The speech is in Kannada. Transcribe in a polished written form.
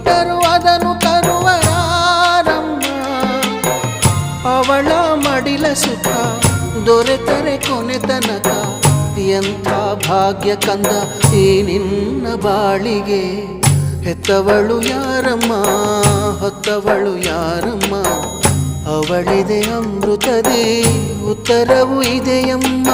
ಕೊಟ್ಟರು ಅದನ್ನು ತರುವರಾರಮ್ಮ. ಅವಳ ಮಡಿಲ ಸುಖ ದೊರೆತರೆ ಕೊನೆ ತನಕ ಎಂಥ ಭಾಗ್ಯ ಕಂದ ಈ ನಿನ್ನ ಬಾಳಿಗೆ. ಹೆತ್ತವಳು ಯಾರಮ್ಮ ಹೊತ್ತವಳು ಯಾರಮ್ಮ, ಅವಳಿದೆ ಅಮೃತದೇ ಉತ್ತರವು ಇದೆಯಮ್ಮ.